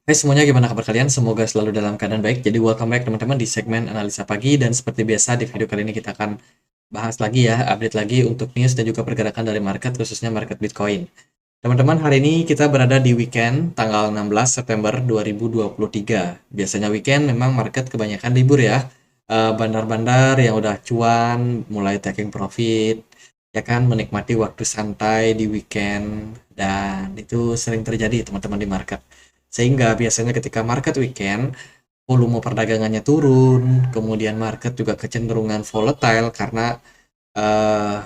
Hai semuanya, gimana kabar kalian? Semoga selalu dalam keadaan baik. Jadi welcome back teman-teman di segmen analisa pagi, dan seperti biasa di video kali ini kita akan bahas lagi ya, update lagi untuk news dan juga pergerakan dari market, khususnya market Bitcoin. Teman-teman, hari ini kita berada di weekend tanggal 16 September 2023. Biasanya weekend memang market kebanyakan libur ya. Bandar-bandar yang udah cuan mulai taking profit, ya kan, menikmati waktu santai di weekend, dan itu sering terjadi teman-teman di market. Sehingga biasanya ketika market weekend, volume perdagangannya turun, kemudian market juga kecenderungan volatile karena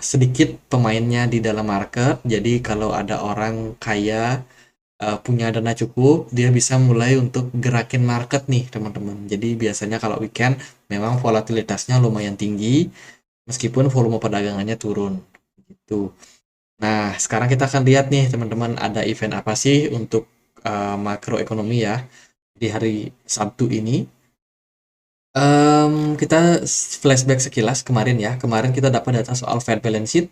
sedikit pemainnya di dalam market. Jadi kalau ada orang kaya punya dana cukup, dia bisa mulai untuk gerakin market nih teman-teman. Jadi biasanya kalau weekend memang volatilitasnya lumayan tinggi, meskipun volume perdagangannya turun. Gitu. Nah, sekarang kita akan lihat nih teman-teman, ada event apa sih untuk makroekonomi ya di hari Sabtu ini. Kita flashback sekilas kemarin ya. Kemarin kita dapat data soal Fed balance sheet.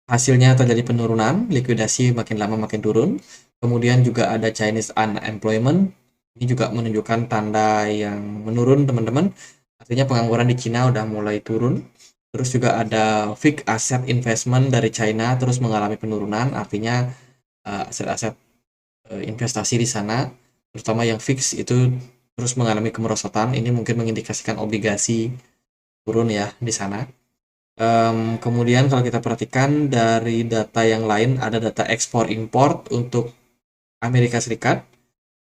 Hasilnya terjadi penurunan, likuidasi makin lama makin turun. Kemudian juga ada Chinese unemployment. Ini juga menunjukkan tanda yang menurun, teman-teman. Artinya pengangguran di Cina udah mulai turun. Terus juga ada fixed asset investment dari China terus mengalami penurunan, artinya aset-aset investasi di sana, terutama yang fix itu terus mengalami kemerosotan. Ini mungkin mengindikasikan obligasi turun ya di sana. Kemudian kalau kita perhatikan dari data yang lain, ada data ekspor import untuk Amerika Serikat.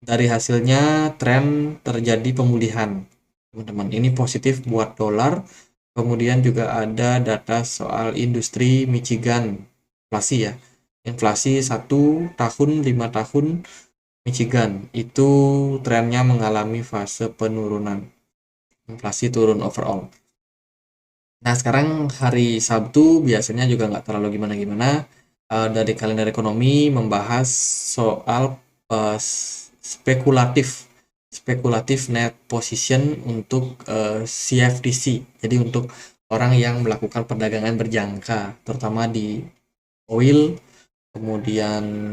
Dari hasilnya tren terjadi pemulihan, teman-teman. Ini positif buat dolar. Kemudian juga ada data soal industri Michigan, inflasi ya. Inflasi 1 tahun, 5 tahun Michigan itu trennya mengalami fase penurunan. Inflasi turun overall. Nah, sekarang hari Sabtu biasanya juga nggak terlalu gimana-gimana. Dari kalender ekonomi membahas soal spekulatif spekulatif net position untuk CFTC. Jadi untuk orang yang melakukan perdagangan berjangka, terutama di oil, kemudian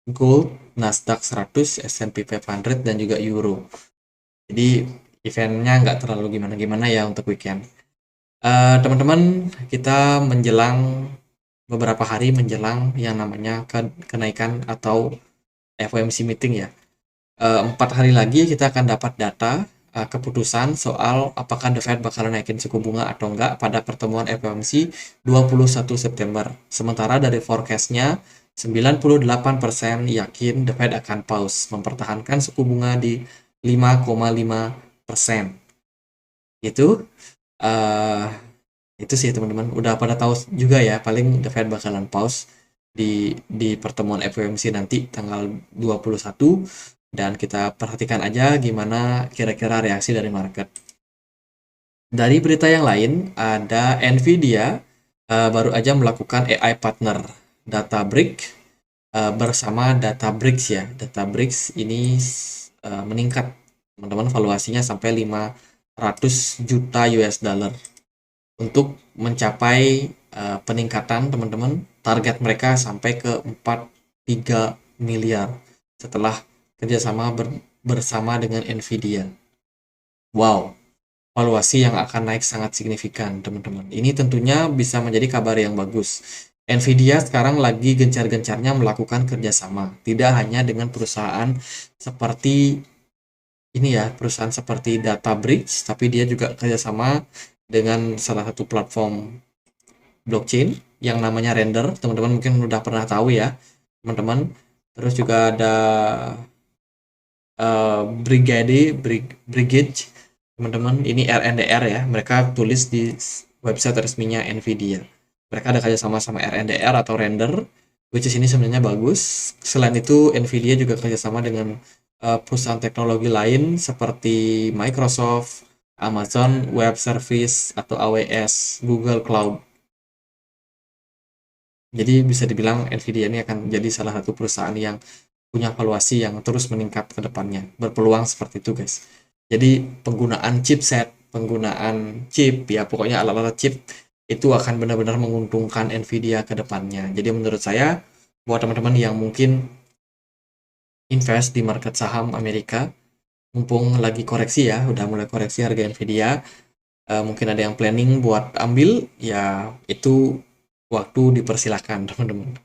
gold, Nasdaq 100, S&P 500, dan juga euro. Jadi eventnya nggak terlalu gimana-gimana ya untuk weekend. Teman-teman, kita menjelang beberapa hari menjelang yang namanya kenaikan atau FOMC meeting ya. 4 hari lagi kita akan dapat data keputusan soal apakah The Fed bakal naikin suku bunga atau enggak pada pertemuan FOMC 21 September. Sementara dari forecastnya 98% yakin The Fed akan pause, mempertahankan suku bunga di 5,5%. Itu uh, itu sih teman-teman. Udah pada tahu juga ya, paling The Fed bakalan pause di pertemuan FOMC nanti tanggal 21, dan kita perhatikan aja gimana kira-kira reaksi dari market. Dari berita yang lain, ada Nvidia baru aja melakukan AI partner Databricks bersama Databricks ya. Databricks ini meningkat, teman-teman, valuasinya sampai 500 juta US dollar untuk mencapai peningkatan, teman-teman. Target mereka sampai ke 43 miliar setelah kerjasama bersama dengan Nvidia. Wow, valuasi yang akan naik sangat signifikan, teman-teman. Ini tentunya bisa menjadi kabar yang bagus. Nvidia sekarang lagi gencar-gencarnya melakukan kerjasama, tidak hanya dengan perusahaan seperti ini ya, perusahaan seperti Databricks, tapi dia juga kerjasama dengan salah satu platform blockchain yang namanya Render. Teman-teman mungkin udah pernah tahu ya, teman-teman. Terus juga ada Brigade, teman-teman. Ini RNDR ya. Mereka tulis di website resminya Nvidia. Mereka ada kerjasama sama RNDR atau Render, which is ini sebenarnya bagus. Selain itu, Nvidia juga kerjasama dengan perusahaan teknologi lain seperti Microsoft, Amazon Web Service atau AWS, Google Cloud. Jadi bisa dibilang Nvidia ini akan jadi salah satu perusahaan yang punya valuasi yang terus meningkat ke depannya. Berpeluang seperti itu, guys. Jadi penggunaan chipset, penggunaan chip, ya pokoknya alat-alat chip itu akan benar-benar menguntungkan Nvidia ke depannya. Jadi menurut saya, buat teman-teman yang mungkin invest di market saham Amerika, mumpung lagi koreksi ya, udah mulai koreksi harga Nvidia. Mungkin ada yang planning buat ambil, ya itu waktu dipersilahkan teman-teman.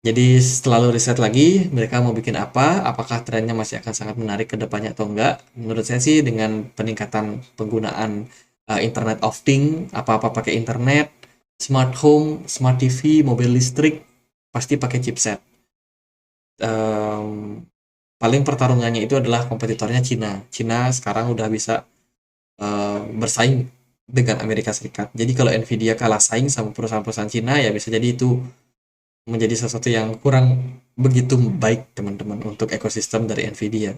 Jadi setelah riset lagi, mereka mau bikin apa, apakah trennya masih akan sangat menarik ke depannya atau enggak. Menurut saya sih dengan peningkatan penggunaan Internet of Things, apa-apa pakai internet, smart home, smart TV, mobil listrik, pasti pakai chipset. Em, Paling pertarungannya itu adalah kompetitornya Cina. Cina sekarang udah bisa bersaing dengan Amerika Serikat. Jadi kalau Nvidia kalah saing sama perusahaan-perusahaan Cina, ya bisa jadi itu menjadi sesuatu yang kurang begitu baik teman-teman untuk ekosistem dari Nvidia.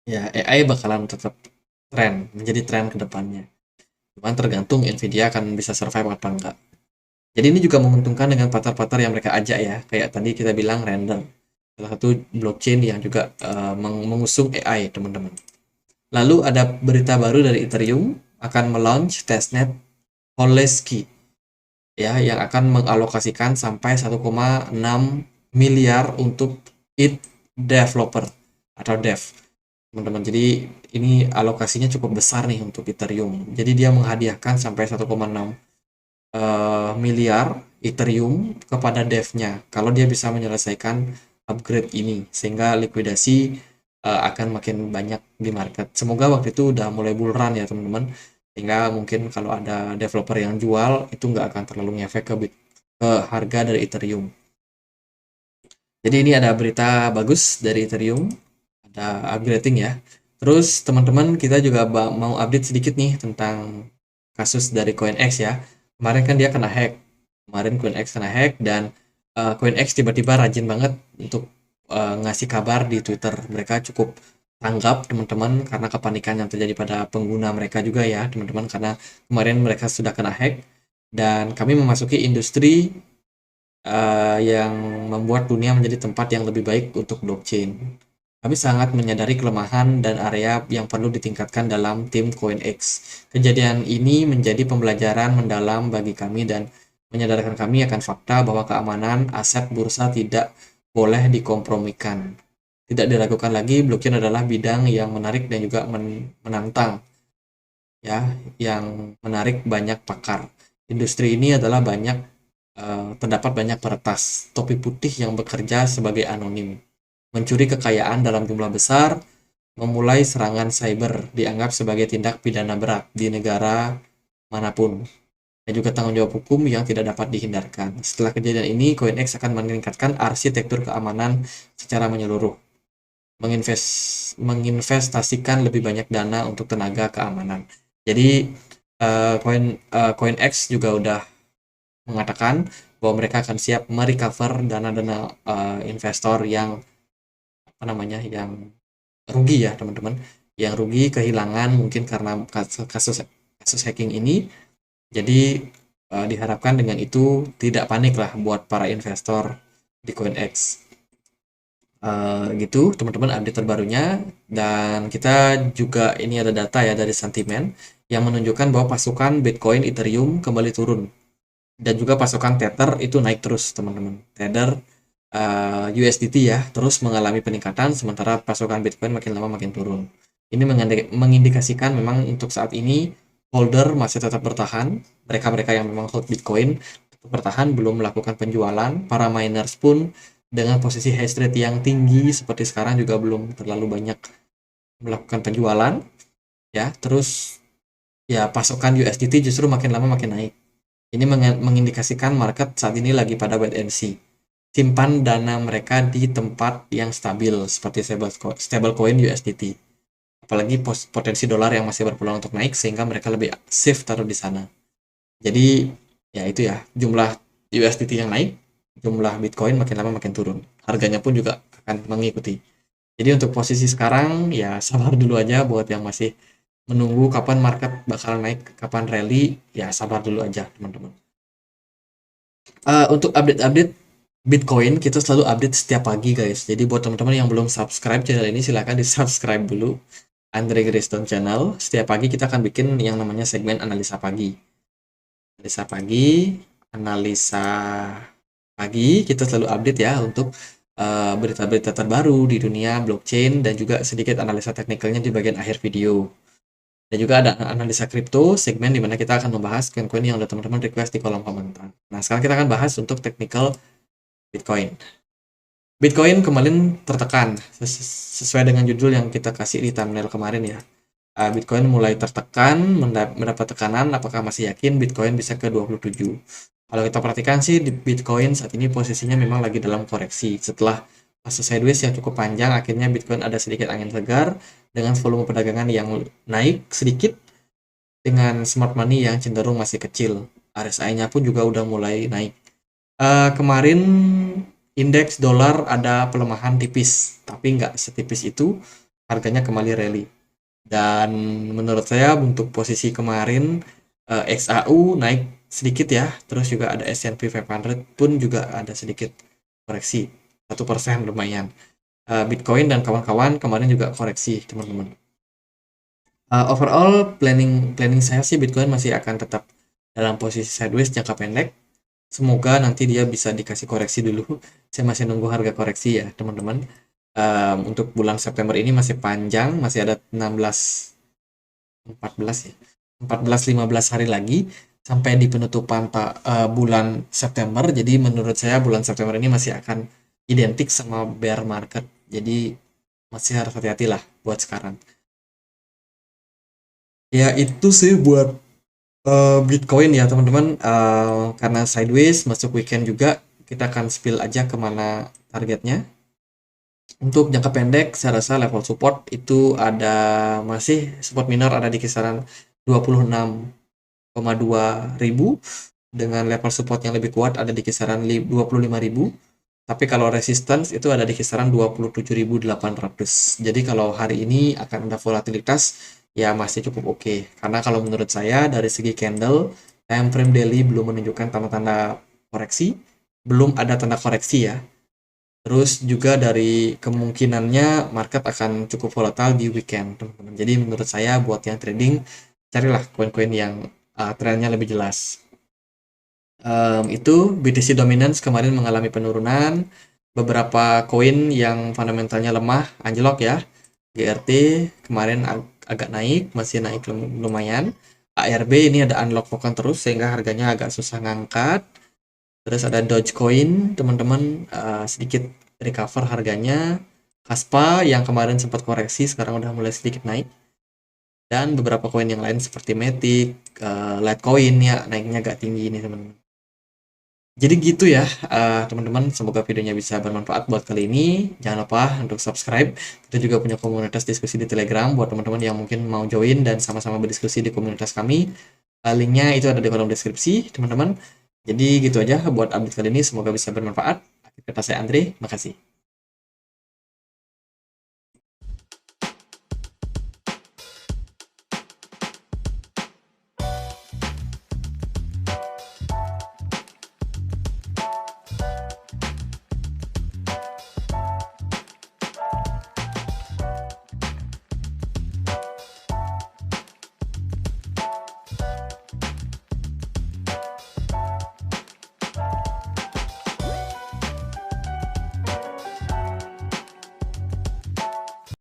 Ya, AI bakalan tetap menjadi tren ke depannya. Cuman tergantung Nvidia akan bisa survive apa enggak. Jadi ini juga menguntungkan dengan pasar-pasar yang mereka ajak ya, kayak tadi kita bilang Render, salah satu blockchain yang juga mengusung AI teman-teman. Lalu ada berita baru dari Ethereum akan melaunch testnet Holesky ya, yang akan mengalokasikan sampai 1,6 miliar untuk it developer atau dev teman-teman. Jadi ini alokasinya cukup besar nih untuk Ethereum. Jadi dia menghadiahkan sampai 1,6 miliar Ethereum kepada devnya kalau dia bisa menyelesaikan upgrade ini, sehingga likuidasi akan makin banyak di market. Semoga waktu itu udah mulai bull run ya teman-teman, sehingga mungkin kalau ada developer yang jual itu nggak akan terlalu ngefek ke harga dari Ethereum. Jadi ini ada berita bagus dari Ethereum, ada upgrading ya. Terus teman-teman kita juga mau update sedikit nih tentang kasus dari CoinEx ya. Kemarin kan dia kena hack. Kemarin CoinEx kena hack dan CoinEx tiba-tiba rajin banget untuk ngasih kabar di Twitter. Mereka cukup tanggap teman-teman karena kepanikan yang terjadi pada pengguna mereka juga ya teman-teman, karena kemarin mereka sudah kena hack dan kami memasuki industri yang membuat dunia menjadi tempat yang lebih baik untuk blockchain. Kami sangat menyadari kelemahan dan area yang perlu ditingkatkan dalam tim CoinEx. Kejadian ini menjadi pembelajaran mendalam bagi kami dan menyadarkan kami akan fakta bahwa keamanan aset bursa tidak boleh dikompromikan. Tidak diragukan lagi, blockchain adalah bidang yang menarik dan juga menantang, ya, yang menarik banyak pakar. Industri ini adalah terdapat banyak peretas topi putih yang bekerja sebagai anonim, mencuri kekayaan dalam jumlah besar, memulai serangan cyber dianggap sebagai tindak pidana berat di negara manapun, dan juga tanggung jawab hukum yang tidak dapat dihindarkan. Setelah kejadian ini, CoinEx akan meningkatkan arsitektur keamanan secara menyeluruh, menginvestasikan lebih banyak dana untuk tenaga keamanan. Jadi CoinEx juga udah mengatakan bahwa mereka akan siap merecover dana-dana investor yang yang rugi ya teman-teman, yang rugi kehilangan mungkin karena kasus hacking ini. Jadi diharapkan dengan itu tidak panik lah buat para investor di CoinEx. Gitu teman-teman update terbarunya. Dan kita juga ini ada data ya dari sentimen yang menunjukkan bahwa pasukan Bitcoin, Ethereum kembali turun, dan juga pasukan Tether itu naik terus teman-teman. Tether USDT ya terus mengalami peningkatan, sementara pasukan Bitcoin makin lama makin turun. Ini mengindikasikan memang untuk saat ini holder masih tetap bertahan. Mereka-mereka yang memang hold Bitcoin tetap bertahan, belum melakukan penjualan. Para miners pun dengan posisi hash rate yang tinggi seperti sekarang juga belum terlalu banyak melakukan penjualan ya. Terus ya pasokan USDT justru makin lama makin naik. Ini mengindikasikan market saat ini lagi pada wait and see. Simpan dana mereka di tempat yang stabil seperti stablecoin USDT. Apalagi potensi dolar yang masih berpeluang untuk naik, sehingga mereka lebih safe taruh di sana. Jadi ya itu ya, jumlah USDT yang naik, jumlah Bitcoin makin lama makin turun. Harganya pun juga akan mengikuti. Jadi untuk posisi sekarang ya sabar dulu aja buat yang masih menunggu kapan market bakal naik, kapan rally, ya sabar dulu aja teman-teman. Untuk update-update Bitcoin kita selalu update setiap pagi guys. Jadi buat teman-teman yang belum subscribe channel ini, silahkan di subscribe dulu Andre Greystone Channel. Setiap pagi kita akan bikin yang namanya segmen analisa pagi. Analisa pagi kita selalu update ya untuk berita-berita terbaru di dunia blockchain dan juga sedikit analisa teknikalnya di bagian akhir video. Dan juga ada analisa kripto, segmen di mana kita akan membahas koin-koin yang udah teman-teman request di kolom komentar. Nah, sekarang kita akan bahas untuk technical Bitcoin. Bitcoin kemarin tertekan, sesuai dengan judul yang kita kasih di thumbnail kemarin ya. Bitcoin mulai tertekan, mendapat tekanan, apakah masih yakin Bitcoin bisa ke 27? Kalau kita perhatikan sih, di Bitcoin saat ini posisinya memang lagi dalam koreksi. Setelah fase sideways yang cukup panjang, akhirnya Bitcoin ada sedikit angin segar, dengan volume perdagangan yang naik sedikit, dengan smart money yang cenderung masih kecil. RSI-nya pun juga udah mulai naik. Kemarin indeks dolar ada pelemahan tipis, tapi nggak setipis itu, harganya kembali rally. Dan menurut saya untuk posisi kemarin XAU naik sedikit ya, terus juga ada S&P 500 pun juga ada sedikit koreksi, 1% lumayan. Bitcoin dan kawan-kawan kemarin juga koreksi teman-teman. Overall planning saya sih Bitcoin masih akan tetap dalam posisi sideways jangka pendek. Semoga nanti dia bisa dikasih koreksi dulu. Saya masih nunggu harga koreksi ya teman-teman. Untuk bulan September ini masih panjang, masih ada 16, 14 ya, 14-15 hari lagi sampai di penutupan bulan September. Jadi menurut saya bulan September ini masih akan identik sama bear market. Jadi masih harus hati-hati lah buat sekarang. Ya itu sih buat Bitcoin ya teman-teman. Karena sideways masuk weekend juga, kita akan spill aja kemana targetnya. Untuk jangka pendek, saya rasa level support itu ada, masih support minor ada di kisaran 26,2 ribu, dengan level support yang lebih kuat ada di kisaran 25.000. Tapi kalau resistance itu ada di kisaran 27.800. Jadi kalau hari ini akan ada volatilitas, ya masih cukup oke. Karena kalau menurut saya dari segi candle, time frame daily belum menunjukkan tanda-tanda koreksi, belum ada tanda koreksi ya. Terus juga dari kemungkinannya market akan cukup volatile di weekend, teman-teman. Jadi menurut saya buat yang trading, carilah koin-koin yang trennya lebih jelas. Itu BTC Dominance kemarin mengalami penurunan. Beberapa koin yang fundamentalnya lemah, anjlok ya. GRT kemarin agak naik, masih naik lumayan. ARB ini ada unlock token terus sehingga harganya agak susah ngangkat. Terus ada Dogecoin, teman-teman, sedikit recover harganya. Kaspa yang kemarin sempat koreksi sekarang udah mulai sedikit naik. Dan beberapa koin yang lain seperti Matic, Litecoin ya naiknya agak tinggi ini teman-teman. Jadi gitu ya teman-teman, semoga videonya bisa bermanfaat buat kali ini. Jangan lupa untuk subscribe. Kita juga punya komunitas diskusi di Telegram buat teman-teman yang mungkin mau join dan sama-sama berdiskusi di komunitas kami. Linknya itu ada di kolom deskripsi teman-teman. Jadi gitu aja buat update kali ini, semoga bisa bermanfaat. Akhir kata saya Andre, makasih.